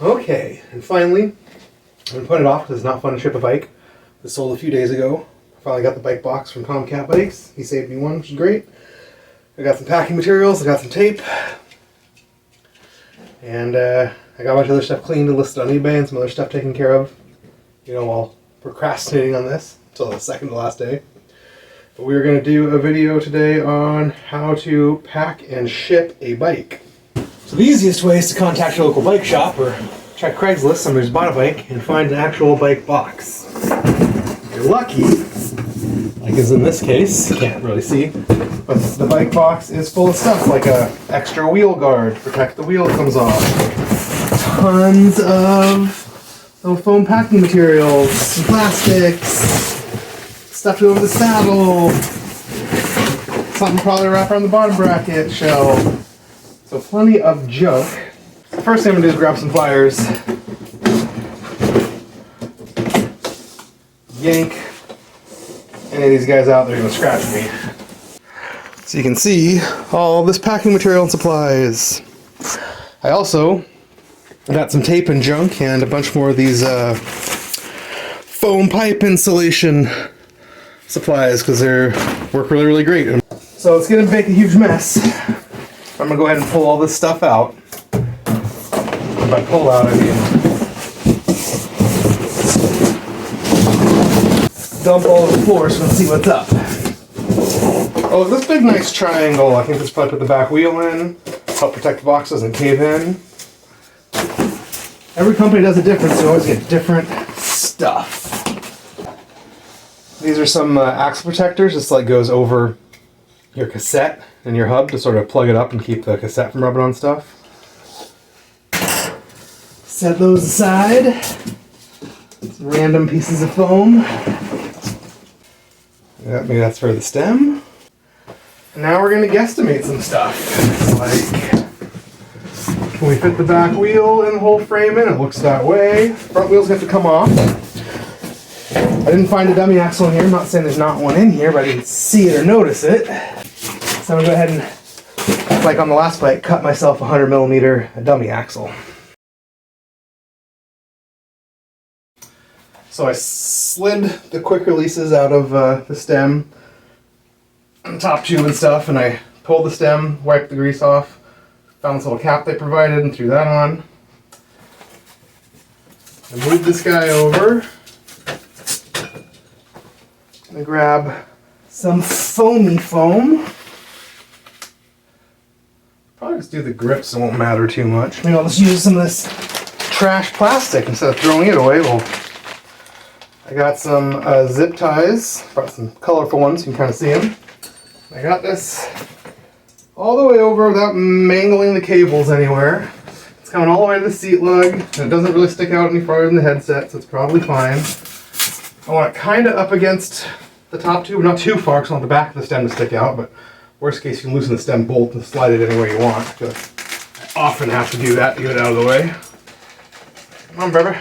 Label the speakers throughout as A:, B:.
A: Okay, and finally, I'm going to put it off because it's not fun to ship a bike. This sold a few days ago. I finally got the bike box from Tomcat Bikes. He saved me one, which is great. I got some packing materials, I got some tape, and I got a bunch of other stuff cleaned and listed on eBay and some other stuff taken care of, you know, while procrastinating on this until the second to last day. But we're going to do a video today on how to pack and ship a bike. So the easiest way is to contact your local bike shop or check Craigslist, somebody who's bought a bike, and find an actual bike box. If you're lucky, like as in this case, you can't really see, but the bike box is full of stuff like a extra wheel guard to protect the wheel comes off. Tons of little foam packing materials, some plastics, stuff to go over the saddle, something probably to wrap around the bottom bracket shell. So plenty of junk. The first thing I'm going to do is grab some pliers, yank any of these guys out, they're going to scratch me. So you can see all this packing material and supplies. I also got some tape and junk and a bunch more of these foam pipe insulation supplies because they work really, really great. So it's going to make a huge mess. I'm going to go ahead and pull all this stuff out. And by pull out, I mean dump all over the floor so we can see what's up. Oh, this big nice triangle. I think this probably put the back wheel in, help protect the box doesn't cave in. Every company does it different, so you always get different stuff. These are some axle protectors. This like goes over your cassette and your hub to sort of plug it up and keep the cassette from rubbing on stuff. Set those aside. Some random pieces of foam. Yeah, maybe that's for the stem. And now we're going to guesstimate some stuff. Like, can we fit the back wheel and the whole frame in? It looks that way. Front wheels have to come off. I didn't find a dummy axle in here. I'm not saying there's not one in here, but I didn't see it or notice it. So I'm going to go ahead and, like on the last bike, cut myself a 100mm dummy axle. So I slid the quick releases out of the stem, and the top tube and stuff, and I pulled the stem, wiped the grease off, found this little cap they provided and threw that on. I moved this guy over. I'm going to grab some foamy foam. Probably just do the grips, so it won't matter too much. Maybe I'll just use some of this trash plastic instead of throwing it away. Well, I got some zip ties, brought some colorful ones, you can kind of see them. I got this all the way over without mangling the cables anywhere. It's coming all the way to the seat lug, and it doesn't really stick out any farther than the headset, so it's probably fine. I want it kind of up against the top tube, not too far because I want the back of the stem to stick out, but worst case you can loosen the stem bolt and slide it any way you want. I often have to do that to get it out of the way. Come on, baby.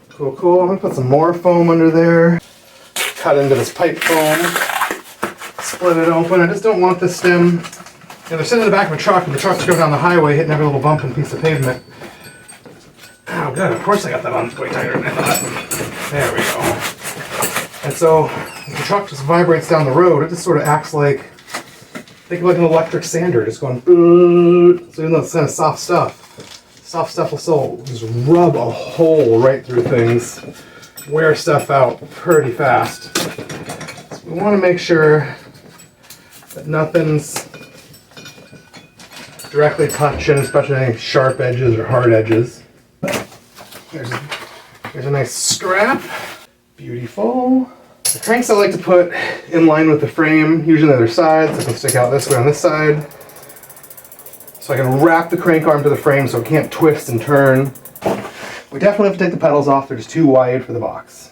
A: Cool, cool. I'm going to put some more foam under there. Cut into this pipe foam. Split it open. I just don't want the stem... they're sitting in the back of a truck, and the truck's going down the highway, hitting every little bump and piece of pavement. Oh, good. Of course I got that on. It's way tighter than I thought. There we go. And so, the truck just vibrates down the road. It just sort of acts like... think of like an electric sander, just going... so even though it's kind of soft stuff will still just rub a hole right through things, wear stuff out pretty fast. So we want to make sure that nothing's directly touching, especially any sharp edges or hard edges. Here's a nice scrap. Beautiful. The cranks I like to put in line with the frame, usually on the other side, so it can stick out this way on this side. So I can wrap the crank arm to the frame so it can't twist and turn. We definitely have to take the pedals off, they're just too wide for the box.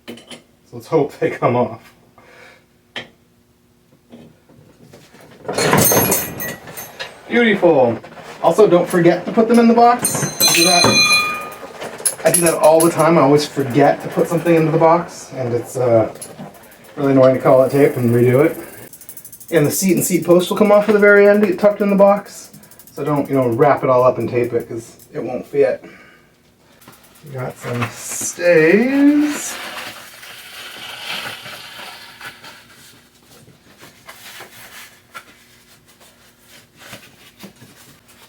A: So let's hope they come off. Beautiful. Also, don't forget to put them in the box. I do that all the time. I always forget to put something into the box, and it's really annoying to cut all that tape and redo it. And the seat and seat post will come off at the very end, get tucked in the box. So don't, wrap it all up and tape it because it won't fit. We got some stays.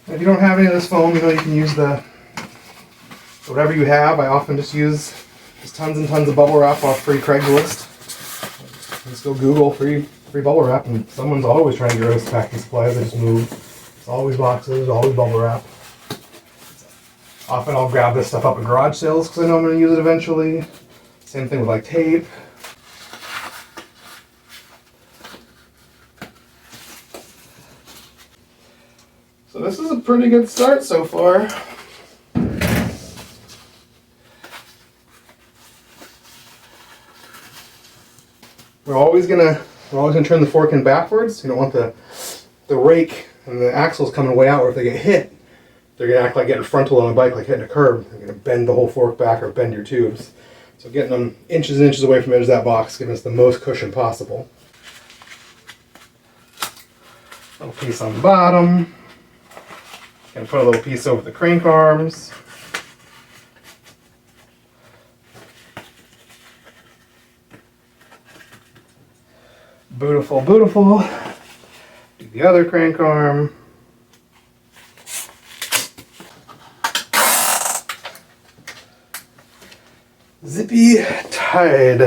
A: If you don't have any of this foam, you can use whatever you have. I often just use tons and tons of bubble wrap off free Craigslist. Just go Google free bubble wrap, and someone's always trying to get rid of packing supplies. They just move. It's always boxes, always bubble wrap. Often I'll grab this stuff up at garage sales because I know I'm going to use it eventually. Same thing with like tape. So this is a pretty good start so far. We're always gonna turn the fork in backwards. You don't want the rake and the axles coming way out, or if they get hit, they're gonna act like getting frontal on a bike, like hitting a curb. They're gonna bend the whole fork back or bend your tubes. So getting them inches and inches away from the edge of that box, giving us the most cushion possible. Little piece on the bottom. Gonna put a little piece over the crank arms. Beautiful, beautiful. Do the other crank arm. Zippy tied.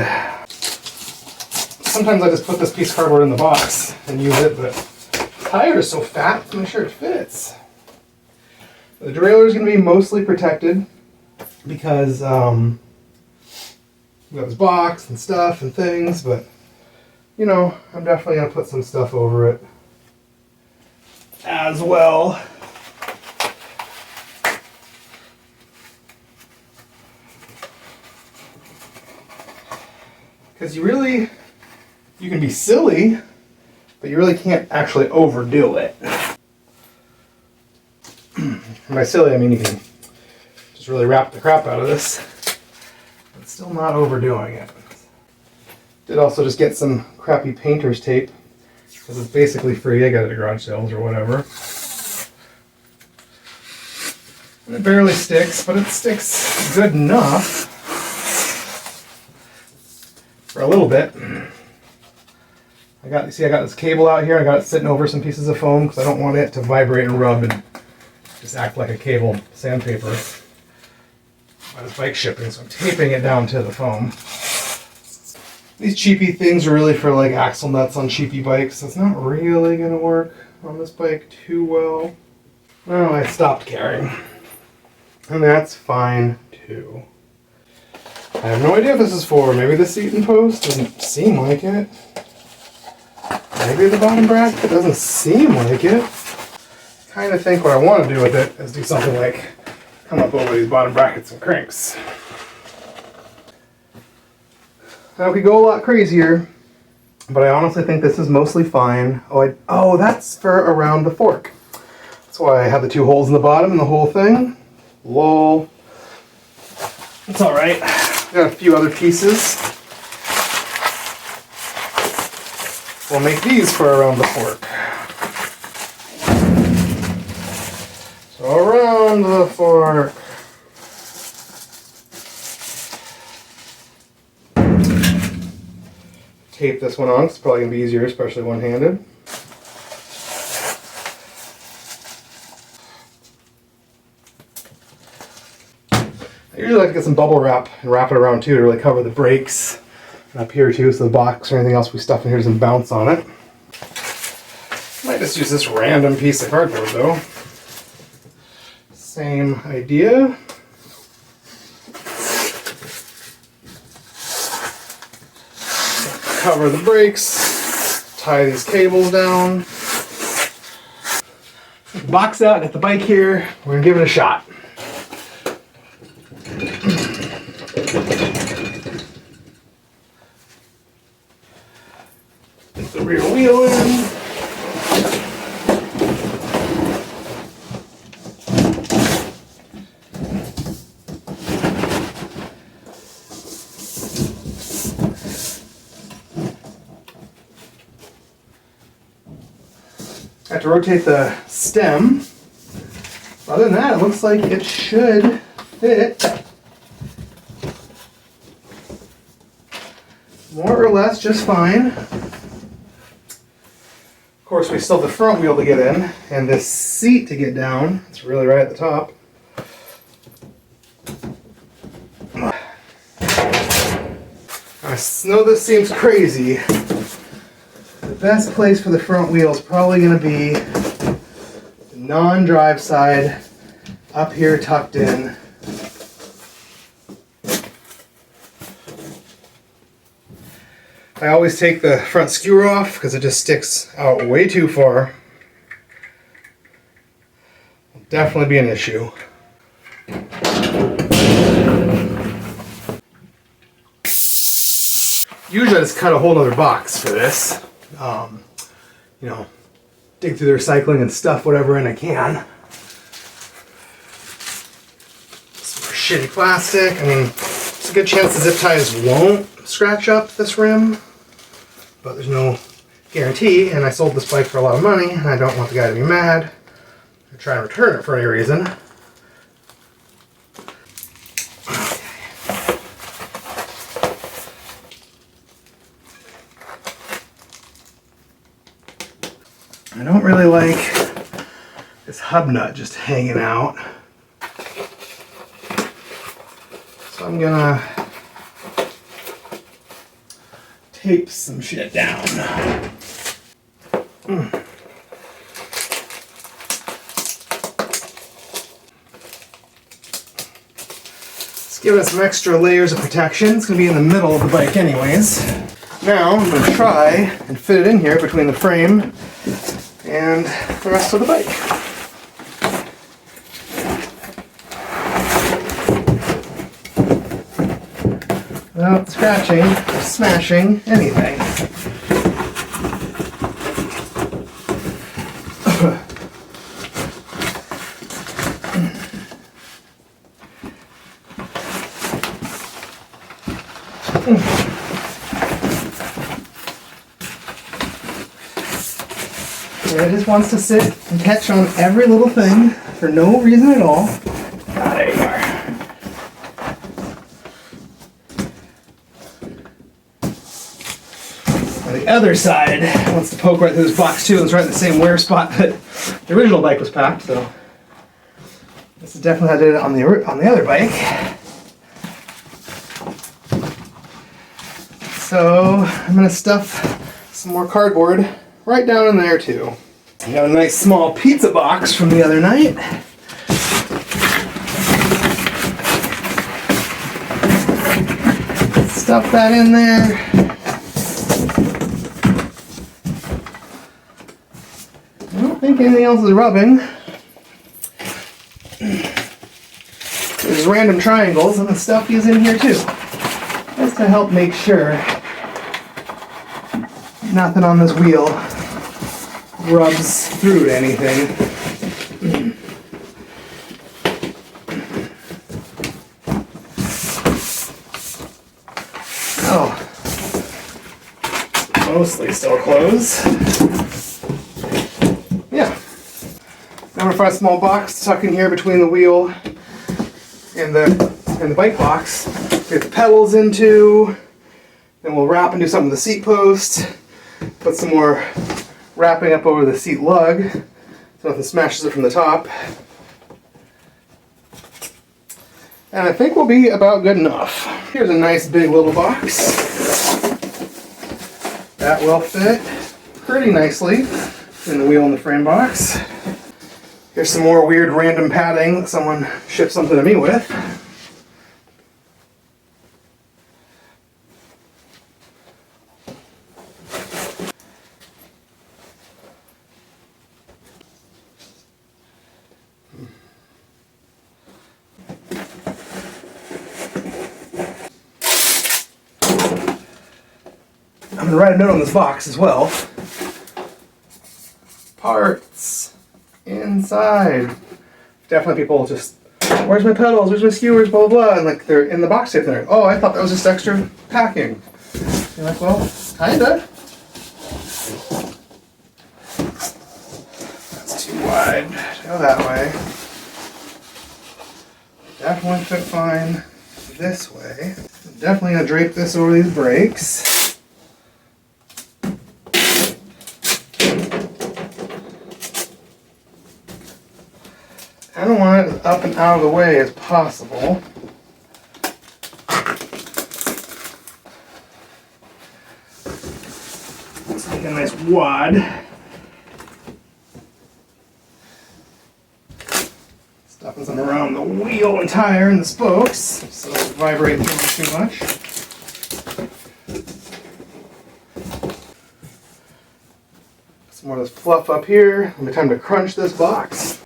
A: Sometimes I just put this piece of cardboard in the box and use it, but the tire is so fat to make sure it fits. The derailleur is going to be mostly protected because we got this box and stuff and things, but I'm definitely going to put some stuff over it as well. Because you can be silly, but you really can't actually overdo it. By silly, I mean you can just really wrap the crap out of this, but still not overdoing it. Did also just get some crappy painter's tape, because it's basically free. I got it at garage sales or whatever. And it barely sticks, but it sticks good enough for a little bit. I got this cable out here. I got it sitting over some pieces of foam because I don't want it to vibrate and rub and just act like a cable sandpaper by this bike shipping. So I'm taping it down to the foam. These cheapy things are really for like axle nuts on cheapy bikes. So it's not really going to work on this bike too well. Well, I stopped caring. And that's fine too. I have no idea if this is for. Maybe the seat and post doesn't seem like it. Maybe the bottom bracket doesn't seem like it. I kind of think what I want to do with it is do something like come up over these bottom brackets and cranks. Now we could go a lot crazier, but I honestly think this is mostly fine. Oh, that's for around the fork. That's why I have the two holes in the bottom and the whole thing. Lol. It's alright. Got a few other pieces. We'll make these for around the fork. So around the fork. Tape this one on. It's probably going to be easier, especially one-handed. I usually like to get some bubble wrap and wrap it around too to really cover the brakes. And up here too, so the box or anything else we stuff in here doesn't bounce on it. Might just use this random piece of cardboard though. Same idea. Cover the brakes, tie these cables down. Box out, got the bike here. We're gonna give it a shot. Get the rear wheel in. to rotate the stem. Other than that, it looks like it should fit more or less just fine. Of course, we still have the front wheel to get in and this seat to get down. It's really right at the top. I know this seems crazy. The best place for the front wheel is probably going to be the non-drive side up here tucked in. I always take the front skewer off because it just sticks out way too far. Will definitely be an issue. Usually I just cut a whole other box for this. You know, dig through the recycling and stuff whatever in I can. Some more shitty plastic. I mean, there's a good chance the zip ties won't scratch up this rim, but there's no guarantee, and I sold this bike for a lot of money, and I don't want the guy to be mad or try and return it for any reason. I don't really like this hub nut just hanging out, so I'm gonna tape some shit down. Let's give it some extra layers of protection. It's gonna be in the middle of the bike anyways. Now I'm gonna try and fit it in here between the frame and the rest of the bike. Without scratching or smashing anything. It just wants to sit and catch on every little thing for no reason at all. Ah, there you are. And the other side wants to poke right through this box too, and it's right in the same wear spot that the original bike was packed, so this is definitely how I did it on the other bike. So I'm going to stuff some more cardboard right down in there too. I got a nice small pizza box from the other night. Stuff that in there. I don't think anything else is rubbing. There's random triangles and the stuff is in here too. Just to help make sure nothing on this wheel rubs through to anything. Oh, mostly still closed. Yeah. Now we're gonna find a small box to tuck in here between the wheel and the bike box. Get the pedals into. Then we'll wrap and do something with the seat post. Put some more wrapping up over the seat lug so nothing smashes it from the top. And I think we'll be about good enough. Here's a nice big little box. That will fit pretty nicely in the wheel and the frame box. Here's some more weird random padding that someone shipped something to me with. I'm going to write a note on this box as well. Parts inside. Definitely people just, where's my pedals, where's my skewers, blah, blah, blah, and like they're in the box tape there. Oh, I thought that was just extra packing. You're like, well, kinda. side. Go that way. Definitely fit fine this way. Definitely gonna drape this over these brakes. I don't want it as up and out of the way as possible. Let's make a nice wad. Stuffing some around the wheel and tire and the spokes so it doesn't vibrate too much. Some more of this fluff up here. It'll be time to crunch this box.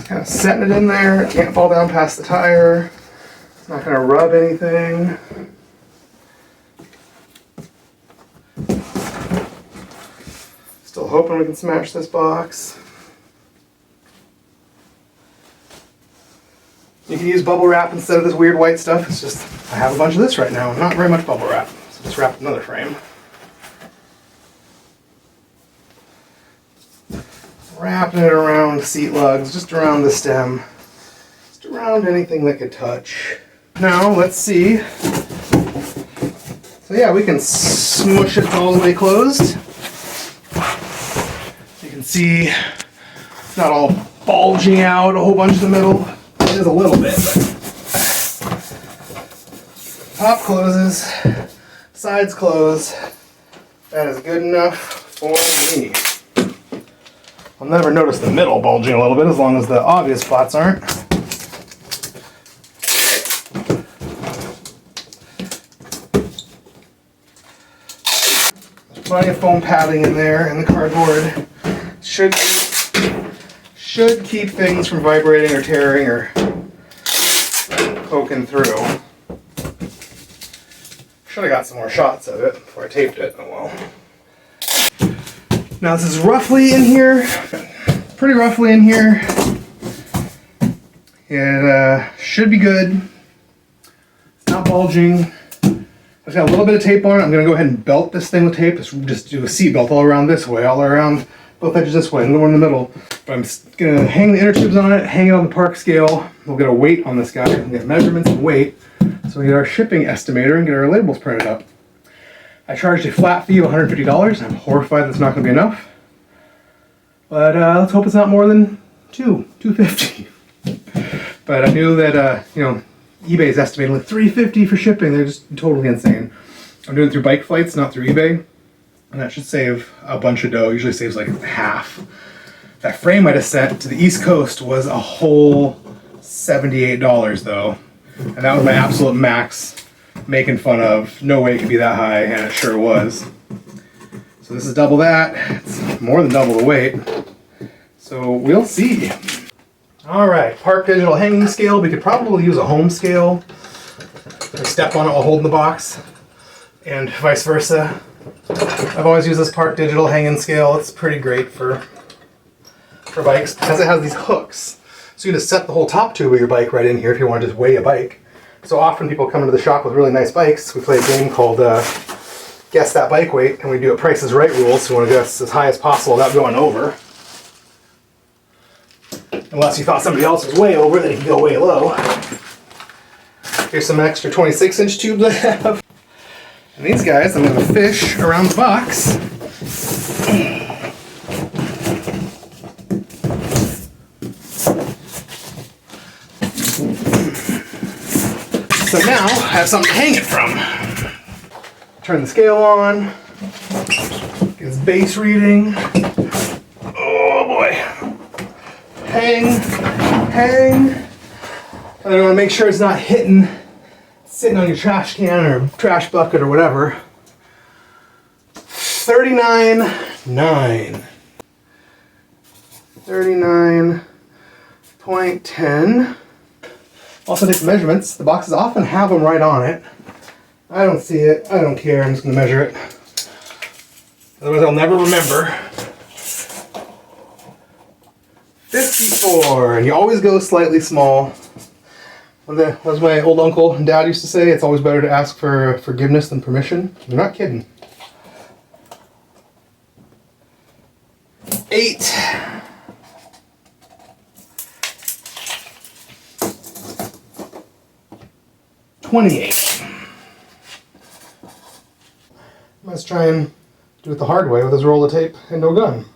A: Kind of setting it in there. It can't fall down past the tire. It's not going to rub anything. Still hoping we can smash this box. You can use bubble wrap instead of this weird white stuff. It's just, I have a bunch of this right now. Not very much bubble wrap. So just wrap another frame. Wrapping it around the seat lugs, just around the stem, just around anything that could touch. Now, let's see. So yeah, we can smush it all the way closed. You can see it's not all bulging out a whole bunch in the middle. It is a little bit, but top closes, sides close. That is good enough for me. I'll never notice the middle bulging a little bit as long as the obvious spots aren't. There's plenty of foam padding in there, and the cardboard should keep things from vibrating or tearing or poking through. Should have got some more shots of it before I taped it. Oh well. Now this is roughly in here, pretty roughly in here. It should be good. It's not bulging. I've got a little bit of tape on it. I'm going to go ahead and belt this thing with tape. Just do a seat belt all around this way, all around both edges this way, and the one in the middle. But I'm going to hang the inner tubes on it, hang it on the park scale. We'll get a weight on this guy. We'll get measurements and weight. So we get our shipping estimator and get our labels printed up. I charged a flat fee of $150. I'm horrified that's not going to be enough. But let's hope it's not more than $250. But I knew that, eBay is estimating like $350 for shipping. They're just totally insane. I'm doing it through Bike Flights, not through eBay. And that should save a bunch of dough. Usually saves like half. That frame I just sent to the East Coast was a whole $78 though. And that was my absolute max. Making fun of. No way it could be that high, and it sure was. So this is double that. It's more than double the weight. So we'll see. Alright, Park Digital hanging scale. We could probably use a home scale. I step on it while holding the box. And vice versa. I've always used this Park Digital hanging scale. It's pretty great for bikes because it has these hooks. So you just set the whole top tube of your bike right in here if you want to just weigh a bike. So often people come into the shop with really nice bikes. We play a game called Guess That Bike Weight, and we do a Price is Right rules, so we want to guess as high as possible without going over. Unless you thought somebody else was way over, then you can go way low. Here's some extra 26-inch tubes I have. And these guys, I'm going to fish around the box. So now I have something to hang it from. Turn the scale on. Get his base reading. Oh boy. Hang. And I want to make sure it's not sitting on your trash can or trash bucket or whatever. 39.9. 39.10. Also take the measurements. The boxes often have them right on it. I don't see it. I don't care. I'm just going to measure it. Otherwise I'll never remember. 54. And you always go slightly small. As my old uncle and dad used to say, it's always better to ask for forgiveness than permission. They're not kidding. 8. 28. Let's try and do it the hard way with this roll of tape and no gun.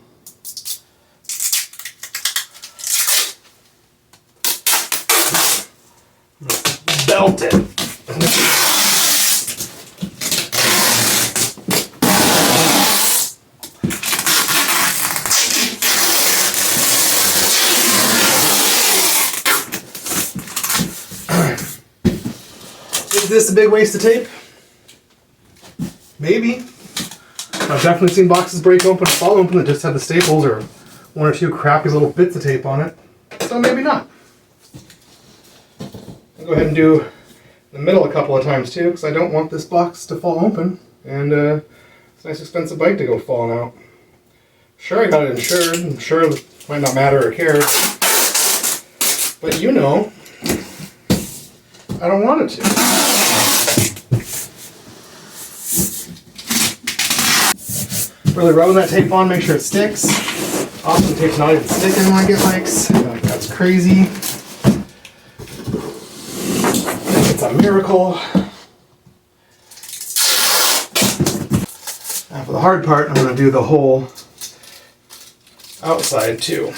A: Belt it. Is this a big waste of tape? Maybe. I've definitely seen boxes break open, fall open that just had the staples or one or two crappy little bits of tape on it. So maybe not. I'll go ahead and do the middle a couple of times too, because I don't want this box to fall open. And it's a nice expensive bike to go falling out. Sure, I got it insured. I'm sure it might not matter or care. But you know, I don't want it to. Really rubbing that tape on, make sure it sticks. Often the tape's not even sticking when I get bikes. Like, that's crazy. It's a miracle. Now for the hard part, I'm going to do the whole outside too.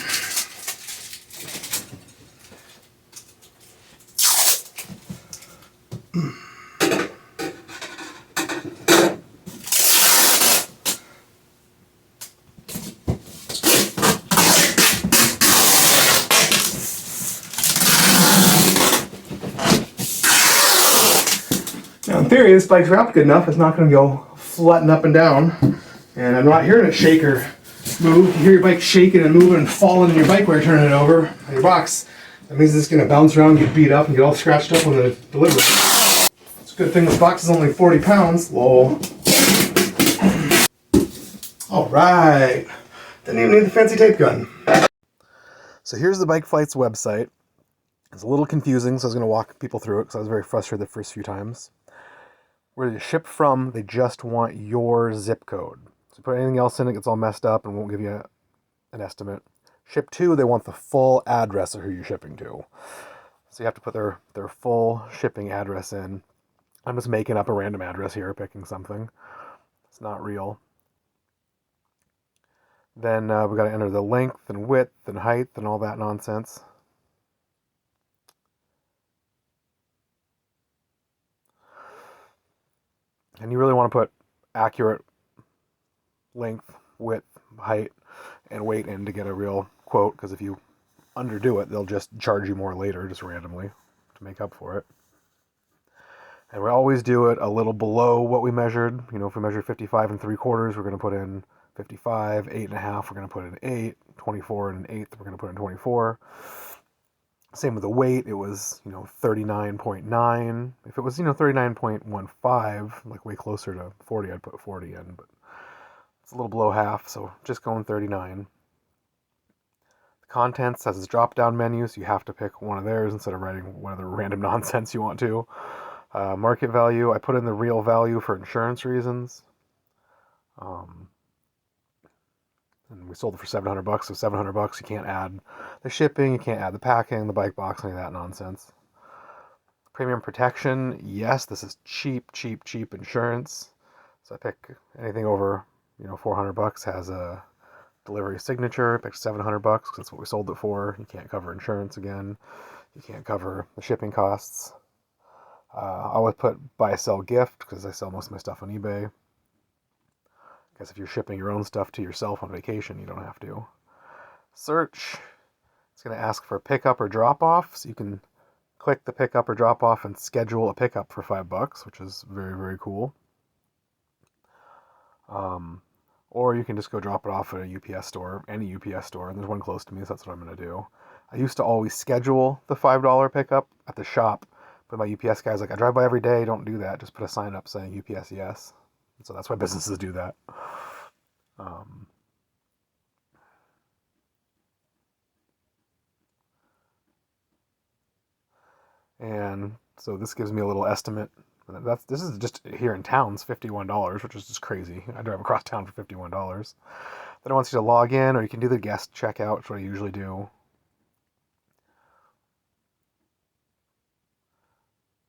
A: Now in theory, this bike's wrapped good enough, it's not going to go flattened up and down. And I'm not hearing a shaker move. You hear your bike shaking and moving and falling in your bike while you're turning it over on your box. That means it's going to bounce around, get beat up, and get all scratched up when the delivery. It's a good thing this box is only 40 pounds. Lol. Alright. Didn't even need the fancy tape gun. So here's the Bike Flight's website. It's a little confusing, so I was going to walk people through it because I was very frustrated the first few times. Where you ship from, they just want your zip code. So put anything else in, it gets all messed up and won't give you an estimate. Ship to, they want the full address of who you're shipping to. So you have to put their full shipping address in. I'm just making up a random address here, picking something. It's not real. Then we got to enter the length and width and height and all that nonsense. And you really want to put accurate length, width, height, and weight in to get a real quote, because if you underdo it, they'll just charge you more later, just randomly, to make up for it. And we always do it a little below what we measured. You know, if we measure 55 3/4, we're going to put in 55, 8.5, we're going to put in 8, 24 and 1/8, we're going to put in 24. Same with the weight, it was, 39.9. If it was, 39.15, like way closer to 40, I'd put 40 in, but it's a little below half, so just going 39. The contents has this drop-down menu, so you have to pick one of theirs instead of writing whatever random nonsense you want to. Market value, I put in the real value for insurance reasons. And we sold it for $700, so $700, you can't add the shipping, you can't add the packing, the bike box, any of that nonsense. Premium protection, yes, this is cheap insurance. So I pick anything over, $400 has a delivery signature. I picked $700 because that's what we sold it for. You can't cover insurance again. You can't cover the shipping costs. I always put buy, sell, gift because I sell most of my stuff on eBay. Because if you're shipping your own stuff to yourself on vacation, you don't have to. Search. It's going to ask for pickup or drop off. So you can click the pickup or drop off and schedule a pickup for $5, which is very, very cool. Or you can just go drop it off at a UPS store, any UPS store, and there's one close to me, so that's what I'm going to do. I used to always schedule the $5 pickup at the shop, but my UPS guy's like, I drive by every day, don't do that. Just put a sign up saying UPS yes. And so that's why businesses do that. And so this gives me a little estimate. This is just here in town, it's $51, which is just crazy. I drive across town for $51. Then it wants you to log in, or you can do the guest checkout, which is what I usually do.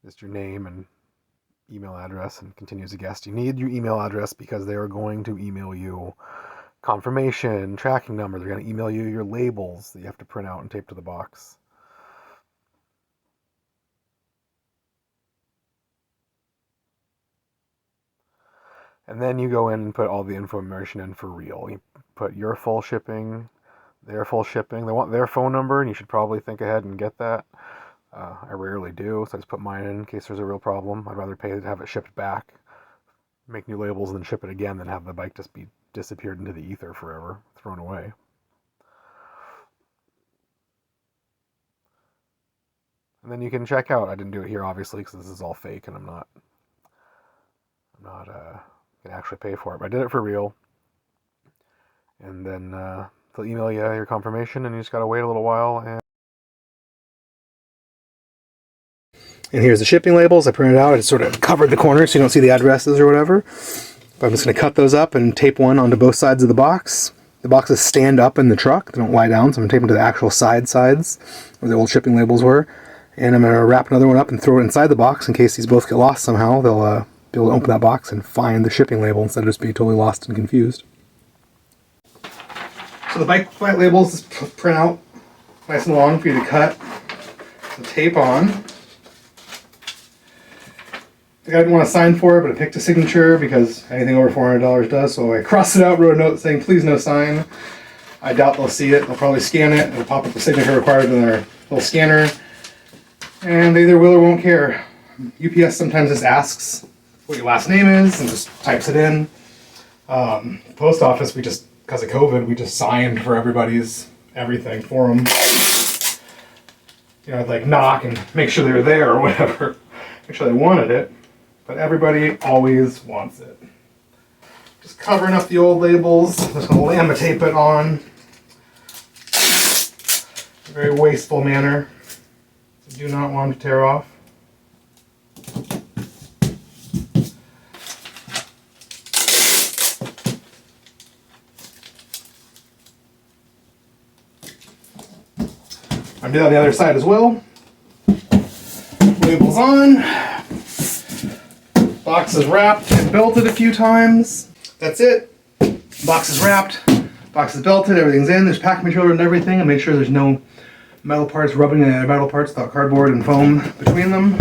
A: Just your name and email address, and continue as a guest. You need your email address because they are going to email you confirmation, tracking number. They're going to email you your labels that you have to print out and tape to the box. And then you go in and put all the information in for real. You put your full shipping, their full shipping. They want their phone number, and you should probably think ahead and get that. I rarely do, so I just put mine in case there's a real problem. I'd rather pay to have it shipped back, make new labels, and then ship it again than have the bike just be disappeared into the ether forever, thrown away. And then you can check out. I didn't do it here, obviously, because this is all fake, and I'm not gonna actually pay for it. But I did it for real. And then they'll email you your confirmation, and you just gotta wait a little while. And here's the shipping labels. I printed out. I just sort of covered the corners so you don't see the addresses or whatever. But I'm just going to cut those up and tape one onto both sides of the box. The boxes stand up in the truck. They don't lie down, so I'm going to tape them to the actual sides where the old shipping labels were. And I'm going to wrap another one up and throw it inside the box in case these both get lost somehow. They'll be able to open that box and find the shipping label instead of just being totally lost and confused. So the bike flight labels just print out nice and long for you to cut and tape on. I didn't want to sign for it, but I picked a signature because anything over $400 does. So I crossed it out, wrote a note saying, please no sign. I doubt they'll see it. They'll probably scan it. It'll pop up the signature required in their little scanner. And they either will or won't care. UPS sometimes just asks what your last name is and just types it in. Post office, because of COVID, we just signed for everybody's everything for them. You know, I'd like knock and make sure they were there or whatever. Make sure they wanted it. But everybody always wants it. Just covering up the old labels. Just going to lama tape it on. In a very wasteful manner. I do not want to tear off. I'm doing it on the other side as well. Labels on. Box is wrapped and belted a few times. That's it. Box is wrapped. Box is belted. Everything's in. There's packing material and everything. I made sure there's no metal parts rubbing into metal parts without cardboard and foam between them.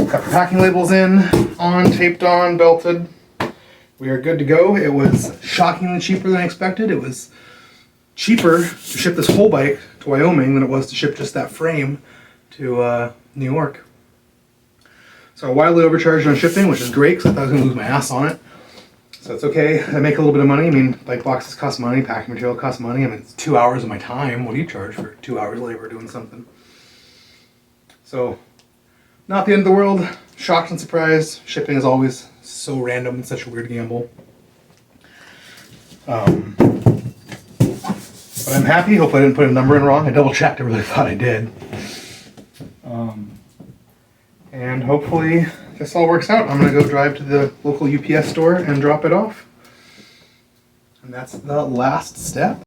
A: Got the packing labels in, on, taped on, belted. We are good to go. It was shockingly cheaper than I expected. It was cheaper to ship this whole bike to Wyoming than it was to ship just that frame to New York. So I wildly overcharged on shipping, which is great because I thought I was going to lose my ass on it. So it's okay. I make a little bit of money. I mean, bike boxes cost money, packing material costs money. I mean, it's 2 hours of my time. What do you charge for 2 hours labor doing something? So, not the end of the world. Shocked and surprised. Shipping is always so random and such a weird gamble. But I'm happy. Hope I didn't put a number in wrong. I double checked. I really thought I did. And hopefully this all works out. I'm going to go drive to the local UPS store and drop it off. And that's the last step.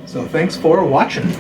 A: So thanks for watching.